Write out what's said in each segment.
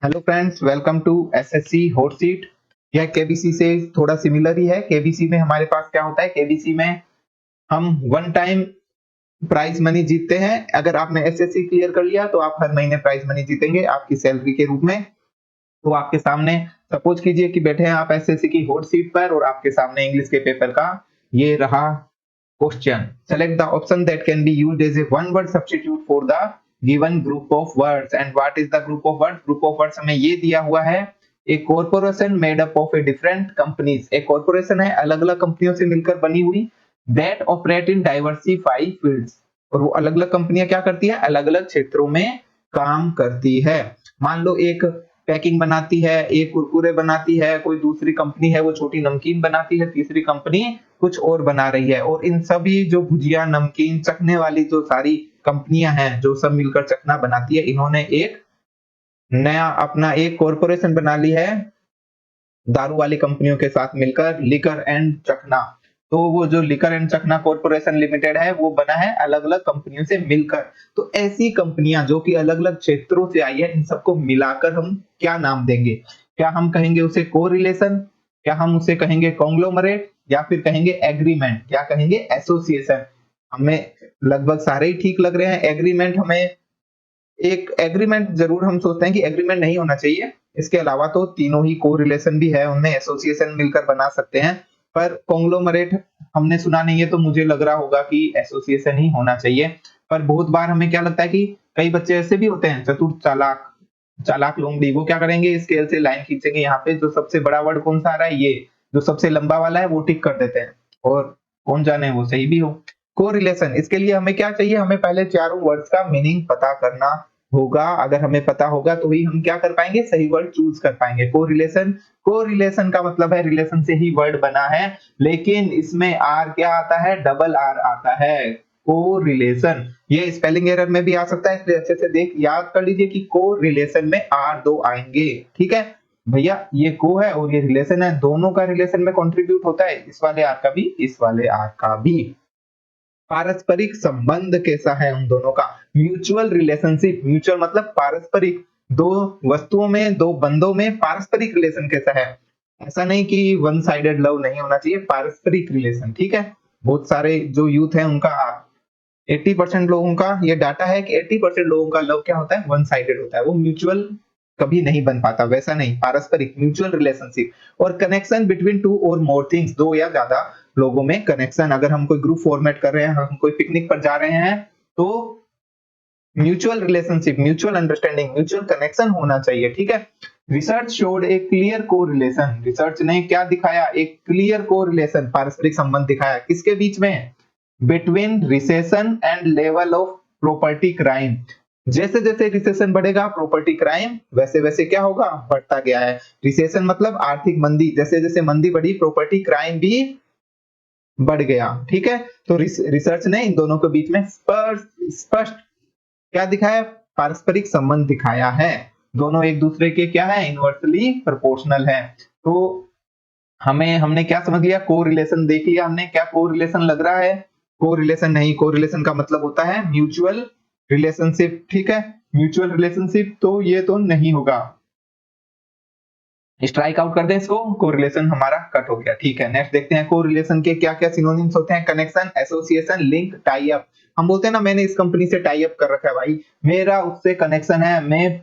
Hello friends, welcome to SSC hot seat. यह KBC से थोड़ा सिमिलर ही है। केबीसी में हमारे पास क्या होता है, केबीसी में हम वन टाइम प्राइज मनी जीतते हैं। अगर आपने एसएससी क्लियर कर लिया तो आप हर महीने प्राइज मनी जीतेंगे आपकी सैलरी के रूप में। तो आपके सामने सपोज कीजिए कि बैठे हैं आप एसएससी की हॉट सीट पर और आपके सामने इंग्लिश के पेपर का ये रहा question. Select the option that can be used as a one word substitute for the given group of words and what is the group of words. Group of words हमें ये दिया हुआ है, a corporation made up of a different companies. एक corporation है अलग अलग कंपनियों से मिलकर बनी हुई, that operate in diversified fields. और वो अलग अलग कंपनियां क्या करती है, अलग अलग क्षेत्रों में काम करती है। मान लो एक पैकिंग बनाती है, एक कुरकुरे बनाती है, कोई दूसरी कंपनी है वो छोटी नमकीन बनाती है, तीसरी कंपनी कुछ और बना रही है। और इन सभी जो भुजिया नमकीन चखने वाली जो सारी कंपनियां हैं जो सब मिलकर चखना बनाती है, इन्होंने एक नया अपना एक कॉर्पोरेशन बना ली है दारू वाली कंपनियों के साथ मिलकर, लिकर एंड चखना। तो वो जो लिकर एंड चखना कॉर्पोरेशन लिमिटेड है वो बना है अलग अलग कंपनियों से मिलकर। तो ऐसी कंपनियां जो कि अलग अलग क्षेत्रों से आई है, इन सबको मिलाकर हम क्या नाम देंगे? क्या हम कहेंगे उसे कोरिलेशन, क्या हम उसे कहेंगे कॉन्ग्लोमरेट, या फिर कहेंगे एग्रीमेंट, क्या कहेंगे एसोसिएशन? हमें लगभग सारे ही ठीक लग रहे हैं। एग्रीमेंट, हमें एक एग्रीमेंट जरूर हम सोचते हैं कि एग्रीमेंट नहीं होना चाहिए। इसके अलावा तो तीनों ही कोरिलेशन भी है, उनमें एसोसिएशन मिलकर बना सकते हैं। पर कॉन्ग्लोमरेट हमने सुना नहीं है, तो मुझे लग रहा होगा कि एसोसिएशन ही होना चाहिए। पर बहुत बार हमें क्या लगता है कि कई बच्चे ऐसे भी होते हैं चतुर चालाक, चालाक लोमड़ी। वो क्या करेंगे, स्केल से लाइन खींचेंगे, यहाँ पे जो सबसे बड़ा वर्ड कौन सा आ रहा है, ये जो सबसे लंबा वाला है वो टिक कर देते हैं, और कौन जाने वो सही भी हो। कोरिलेशन, इसके लिए हमें क्या चाहिए, हमें पहले चारों वर्ड्स का मीनिंग पता करना होगा। अगर हमें पता होगा तो ही हम क्या कर पाएंगे, सही वर्ड चूज कर पाएंगे। कोरिलेशन, कोरिलेशन का मतलब है रिलेशन से ही वर्ड बना है, लेकिन इसमें आर क्या आता है, डबल आर आता है। कोरिलेशन, ये स्पेलिंग एरर में भी आ सकता है, इसलिए अच्छे से देख याद कर लीजिए कि कोरिलेशन में आर दो आएंगे। ठीक है भैया, ये को है और ये रिलेशन है, दोनों का रिलेशन में कंट्रीब्यूट होता है, इस वाले आर का भी, इस वाले आर का भी। पारस्परिक संबंध कैसा है उन दोनों का, म्यूचुअल रिलेशनशिप। म्यूचुअल मतलब पारस्परिक, दो वस्तुओं में, दो बंदों में पारस्परिक रिलेशन कैसा है। ऐसा नहीं कि वन साइडेड लव नहीं होना चाहिए, पारस्परिक रिलेशन। ठीक है, बहुत सारे जो यूथ है उनका 80% लोगों का ये डाटा है कि 80% लोगों का लव क्या होता है, वन साइडेड होता है, वो म्यूचुअल कभी नहीं बन पाता। वैसा नहीं, पारस्परिक म्यूचुअल रिलेशनशिप। और कनेक्शन बिटवीन टू और मोर थिंग्स, दो या ज्यादा लोगों में कनेक्शन। अगर हम कोई ग्रुप फॉर्मेट कर रहे हैं, हम कोई पिकनिक पर जा रहे हैं, तो mutual relationship, mutual understanding, mutual connection होना चाहिए। ठीक है, रिसर्च शोड ए क्लियर कोरिलेशन। रिसर्च ने क्या दिखाया, एक क्लियर कोरिलेशन, पारस्परिक संबंध दिखाया किसके बीच में, between recession and level of property crime. जैसे जैसे रिसेशन बढ़ेगा प्रॉपर्टी क्राइम वैसे वैसे क्या होगा, बढ़ता गया है। रिसेशन मतलब आर्थिक मंदी, जैसे जैसे मंदी बढ़ी प्रॉपर्टी क्राइम भी बढ़ गया। ठीक है, तो रिसर्च ने इन दोनों के बीच में स्पष्ट क्या दिखाया, पारस्परिक संबंध दिखाया है। दोनों एक दूसरे के क्या है, इनवर्सली प्रोपोर्शनल है। तो हमने क्या समझ लिया, कोरिलेशन देख लिया हमने, क्या कोरिलेशन लग रहा है, कोरिलेशन नहीं। कोरिलेशन का मतलब होता है म्यूचुअल रिलेशनशिप। ठीक है, म्यूचुअल रिलेशनशिप तो ये तो नहीं होगा, स्ट्राइक आउट कर दें इसको, कोरिलेशन हमारा कट हो गया। ठीक है, नेक्स्ट देखते हैं कोरिलेशन के क्या क्या सिनोनिम्स होते हैं। Connection, association, link, tie up. हम बोलते हैं ना, मैंने इस कंपनी से टाई अप कर रखा है भाई, मेरा उससे कनेक्शन है, मैं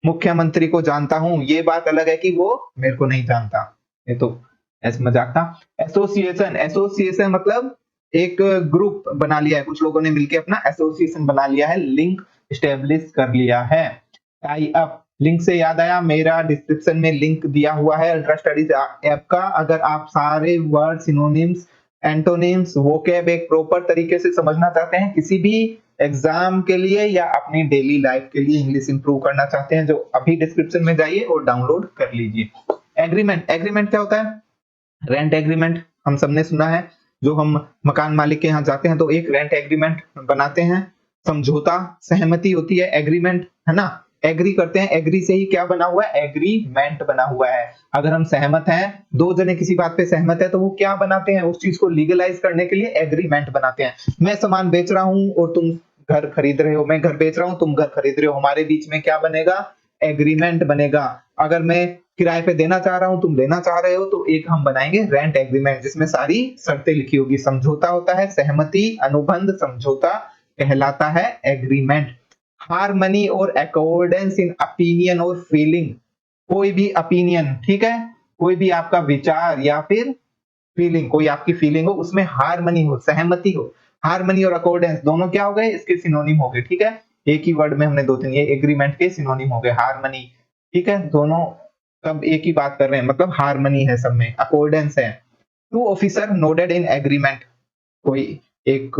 मुख्यमंत्री को जानता हूं। ये बात अलग है कि वो मेरे को नहीं जानता, ये तो ऐसे मजाक था। एसोसिएशन, एसोसिएशन मतलब एक ग्रुप बना लिया है, कुछ लोगों ने मिलकर अपना एसोसिएशन बना लिया है, लिंक स्टेब्लिश कर लिया है। टाई अप, लिंक से याद आया, मेरा डिस्क्रिप्शन में लिंक दिया हुआ है अल्ट्रा स्टडीज ऐप का। अगर आप सारे वर्ड, सिनोनिम्स, एंटोनिम्स, वोकैब एक प्रॉपर तरीके से समझना चाहते हैं, किसी भी एग्जाम के लिए या अपनी डेली लाइफ के लिए इंग्लिश इंप्रूव करना चाहते हैं, जो अभी डिस्क्रिप्शन में जाइए और डाउनलोड कर लीजिए। एग्रीमेंट, एग्रीमेंट क्या होता है, रेंट एग्रीमेंट हम सबने सुना है। जो हम मकान मालिक के यहाँ जाते हैं तो एक रेंट एग्रीमेंट बनाते हैं, समझौता, सहमति होती है, एग्रीमेंट है ना। एग्री करते हैं, एग्री से ही क्या बना हुआ है, एग्रीमेंट बना हुआ है। अगर हम सहमत हैं, दो जने किसी बात पे सहमत है, तो वो क्या बनाते हैं, उस चीज को लीगलाइज करने के लिए एग्रीमेंट बनाते हैं। मैं सामान बेच रहा हूं और तुम घर खरीद रहे हो, मैं घर बेच रहा हूं तुम घर खरीद रहे हो, हमारे बीच में क्या बनेगा, एग्रीमेंट बनेगा। अगर मैं किराए पे देना चाह रहा हूं, तुम लेना चाह रहे हो, तो एक हम बनाएंगे रेंट एग्रीमेंट जिसमें सारी शर्तें लिखी होगी। समझौता होता है सहमति, अनुबंध, समझौता कहलाता है एग्रीमेंट। हार्मनी और अकॉर्डेंस इन ओपिनियन और फीलिंग, कोई भी ओपिनियन, ठीक है, कोई भी आपका विचार या फिर फीलिंग, कोई आपकी फीलिंग हो, उसमें हार्मनी हो, सहमति हो। हार्मनी और अकॉर्डेंस दोनों क्या हो गए, इसके सिनोनिम हो गए, ठीक है। एक ही वर्ड में हमने दो तीन, ये एग्रीमेंट के सिनोनिम हो गए, हार्मनी, ठीक है, दोनों सब एक ही बात कर रहे हैं, मतलब हार्मनी है सब में, अकॉर्डेंस है। Two officer nodded in agreement, कोई एक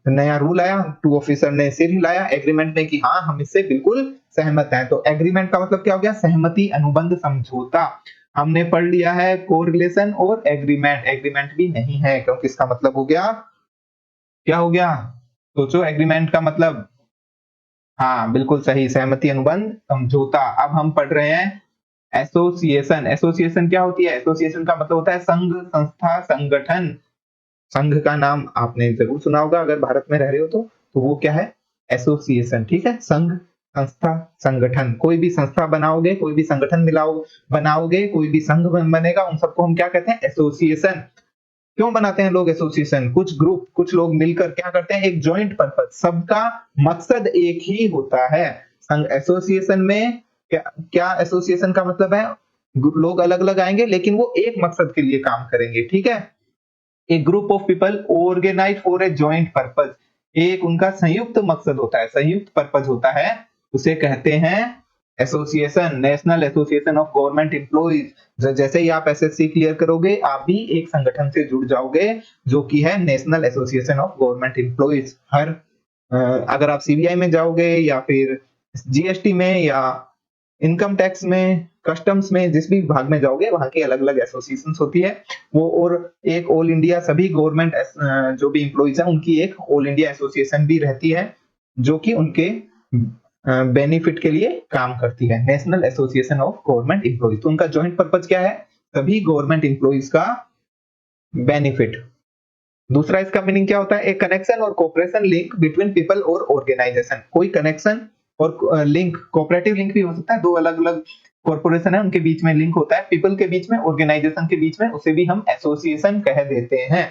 नया रूल आया, टू ऑफिसर ने सिर हिलाया एग्रीमेंट में कि हाँ हम इससे बिल्कुल सहमत हैं। तो एग्रीमेंट का मतलब क्या हो गया, सहमति, अनुबंध, समझौता। हमने पढ़ लिया है कोरिलेशन और एग्रीमेंट, एग्रीमेंट भी नहीं है क्योंकि इसका मतलब हो गया, क्या हो गया, सोचो एग्रीमेंट का मतलब, हाँ बिल्कुल सही, सहमति, अनुबंध, समझौता। अब हम पढ़ रहे हैं एसोसिएशन। एसोसिएशन क्या होती है, एसोसिएशन का मतलब होता है संघ, संस्था, संगठन। संघ का नाम आपने जरूर सुना होगा अगर भारत में रह रहे हो तो वो क्या है, एसोसिएशन, ठीक है। संघ, संस्था, संगठन, कोई भी संस्था बनाओगे, कोई भी संगठन मिलाओ बनाओगे, कोई भी संघ बनेगा, उन सबको हम क्या कहते हैं, एसोसिएशन। क्यों बनाते हैं लोग एसोसिएशन, कुछ ग्रुप, कुछ लोग मिलकर क्या करते हैं, एक जॉइंट पर्पस, सबका मकसद एक ही होता है। संघ एसोसिएशन में क्या, क्या एसोसिएशन का मतलब है, लोग अलग अलग आएंगे लेकिन वो एक मकसद के लिए काम करेंगे, ठीक है। A group of people organise for a joint purpose, एक उनका संयुक्त मकसद होता है, संयुक्त पर्पस होता है, उसे कहते हैं association. National association of government employees, जैसे ही आप एसएससी क्लियर करोगे आप भी एक संगठन से जुड़ जाओगे जो कि है national association of government employees. हर अगर आप सीबीआई में जाओगे या फिर जीएसटी में या इनकम टैक्स में, कस्टम्स में, जिस भी विभाग में जाओगे वहां की अलग अलग एसोसिएशन होती है वो। और एक ऑल इंडिया सभी गवर्नमेंट जो भी एम्प्लॉइज हैं उनकी एक ऑल इंडिया एसोसिएशन भी रहती है जो कि उनके बेनिफिट के लिए काम करती है, national association of government employees. तो उनका जॉइंट पर्पज क्या है, सभी गवर्नमेंट एम्प्लॉइज का बेनिफिट। दूसरा इसका मीनिंग क्या होता है, एक कनेक्शन और कोऑपरेशन लिंक बिटवीन पीपल और ऑर्गेनाइजेशन, कोई कनेक्शन और लिंक, कोऑपरेटिव लिंक भी हो सकता है, दो अलग अलग कॉर्पोरेशन है उनके बीच में लिंक होता है, पीपल के बीच में, ऑर्गेनाइजेशन के बीच में, उसे भी हम एसोसिएशन कह देते हैं।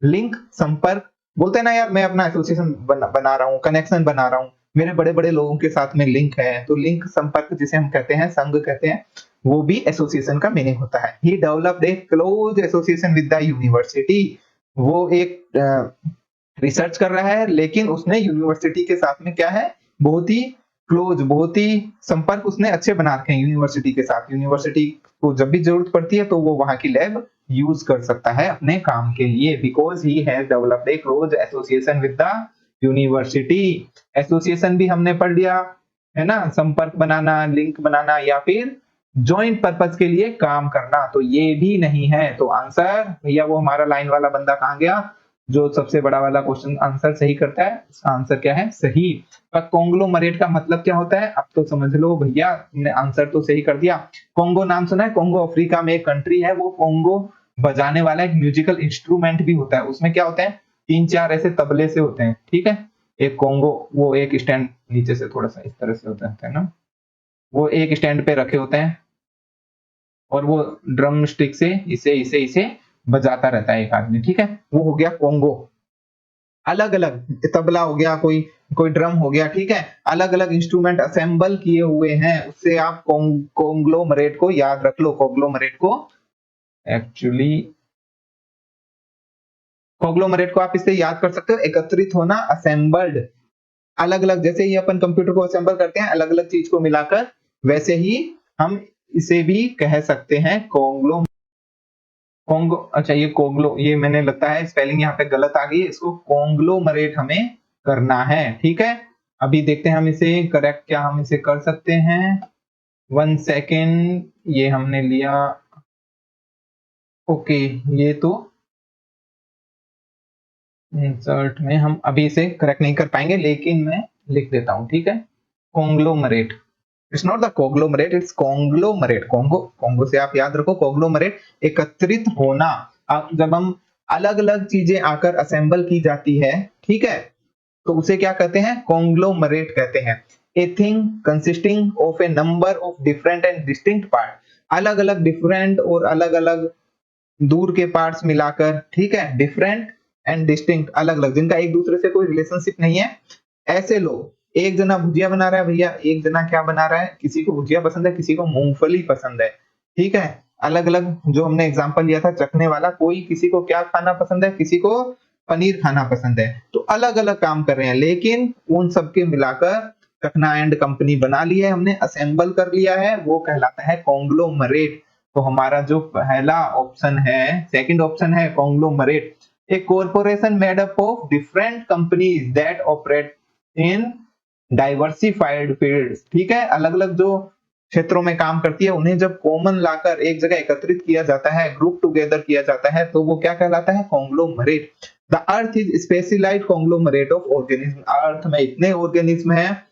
लिंक, संपर्क, बोलते हैं ना यार मैं अपना एसोसिएशन बना रहा हूँ, कनेक्शन बना रहा हूँ, मेरे बड़े बड़े लोगों के साथ में लिंक है, तो लिंक, संपर्क जिसे हम कहते हैं, संघ कहते हैं, वो भी एसोसिएशन का मीनिंग होता है। He developed a close association with the university, वो एक रिसर्च कर रहा है लेकिन उसने यूनिवर्सिटी के साथ में क्या है, बहुत ही क्लोज, बहुत ही संपर्क उसने अच्छे बना रखे हैं यूनिवर्सिटी के साथ। यूनिवर्सिटी को जब भी जरूरत पड़ती है तो वो वहां की लैब यूज कर सकता है अपने काम के लिए, because he has developed a close association with the university. Association भी हमने पढ़ लिया है ना, संपर्क बनाना, लिंक बनाना या फिर जॉइंट पर्पस के लिए काम करना, तो ये भी नहीं है। तो आंसर भैया वो हमारा लाइन वाला बंदा कहां गया जो सबसे बड़ा वाला क्वेश्चन आंसर सही करता है, उसका आंसर क्या है, सही। पर कॉन्ग्लोमरेट का मतलब क्या होता है, अब तो समझ लो भैया, तुमने आंसर तो सही कर दिया। कॉन्गो नाम सुना है, कॉन्गो अफ्रीका में एक कंट्री है, वो कॉन्गो बजाने वाला एक म्यूजिकल इंस्ट्रूमेंट भी होता है, उसमें क्या होते हैं, तीन चार ऐसे तबले से होते हैं, ठीक है। एक कॉन्गो, वो एक स्टैंड नीचे से थोड़ा सा इस तरह से होता है ना, वो एक स्टैंड पे रखे होते हैं और वो ड्रम स्टिक से इसे इसे इसे बजाता रहता है एक आदमी, ठीक है, वो हो गया कॉन्गो। अलग अलग तबला हो गया, कोई कोई ड्रम हो गया, ठीक है, अलग अलग इंस्ट्रूमेंट असेंबल किए हुए हैं, उससे आप कॉन्ग्लोमरेट को याद रख लो। कॉन्ग्लोमरेट को एक्चुअली, कॉन्ग्लोमरेट को आप इससे याद कर सकते हो, एकत्रित होना, असेंबल्ड, अलग अलग, जैसे ही अपन कंप्यूटर को असेंबल करते हैं अलग अलग चीज को मिलाकर, वैसे ही हम इसे भी कह सकते हैं कॉन्ग्लो, कॉन्गो, अच्छा ये कोंगलो, ये मैंने लगता है स्पेलिंग यहाँ पे गलत आ गई है, इसको कॉन्ग्लोमरेट हमें करना है, ठीक है। अभी देखते हैं हम इसे करेक्ट क्या हम इसे कर सकते हैं, 1 सेकेंड, ये हमने लिया, ओके, ये तो इंसर्ट में हम अभी इसे करेक्ट नहीं कर पाएंगे लेकिन मैं लिख देता हूं, ठीक है, conglomerate, it's not the conglomerate, it's conglomerate, Congo, Congo से आप याद रखो, कॉन्ग्लोमरेट एकत्रित होना। अब जब हम अलग अलग चीजें आकर असेंबल की जाती है, ठीक है, तो उसे क्या कहते हैं, कॉन्ग्लोमरेट कहते हैं। A thing consisting of A number of different and distinct part, अलग अलग डिफरेंट और अलग अलग दूर के पार्ट्स मिलाकर, ठीक है, डिफरेंट एंड डिस्टिंक्ट, अलग अलग, जिनका एक दूसरे से कोई रिलेशनशिप नहीं है, ऐसे लोग। एक जना भुजिया बना रहा है भैया, एक जना क्या बना रहा है, किसी को भुजिया पसंद है, किसी को मूंगफली पसंद है, ठीक है, अलग अलग, जो हमने एग्जांपल लिया था चखने वाला, कोई किसी को क्या खाना पसंद है, किसी को पनीर खाना पसंद है, तो अलग अलग काम कर रहे हैं, लेकिन उन सबके मिलाकर चखना एंड कंपनी बना ली है हमने, असेंबल कर लिया है, वो कहलाता है कॉन्ग्लोमरेट। तो हमारा जो पहला ऑप्शन है, सेकंड ऑप्शन है conglomerate, A corporation made up of different companies that operate in diversified fields, ठीक है, अलग अलग जो क्षेत्रों में काम करती है उन्हें जब कॉमन लाकर एक जगह एकत्रित किया जाता है, ग्रुप टुगेदर किया जाता है, तो वो क्या कहलाता है, conglomerate. The earth is specialised conglomerate of organism, earth में इतने ऑर्गेनिज्म हैं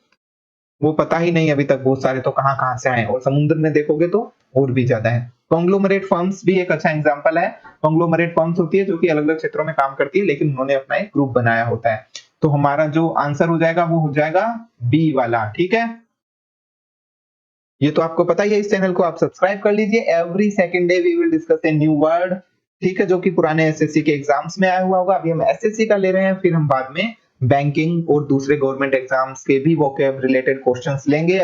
वो पता ही नहीं अभी तक, बहुत सारे तो कहां कहां से आए, और समुद्र में देखोगे तो और भी ज्यादा है। कॉन्ग्लोमरेट फर्म्स भी एक अच्छा एग्जांपल है। कॉन्ग्लोमरेट फर्म्स होती है जो कि अलग अलग क्षेत्रों में काम करती है, लेकिन उन्होंने अपना एक ग्रुप बनाया होता है। तो हमारा जो आंसर हो जाएगा वो हो जाएगा बी वाला, ठीक है। ये तो आपको पता ही है, इस चैनल को आप सब्सक्राइब कर लीजिए, every second day we will discuss a new word, ठीक है, जो कि पुराने एसएससी के एग्जाम्स में आया हुआ होगा। अभी हम एसएससी का ले रहे हैं, फिर हम बाद में बैंकिंग और दूसरे गवर्नमेंट एग्जाम्स के भी वोकैब रिलेटेड क्वेश्चंस लेंगे।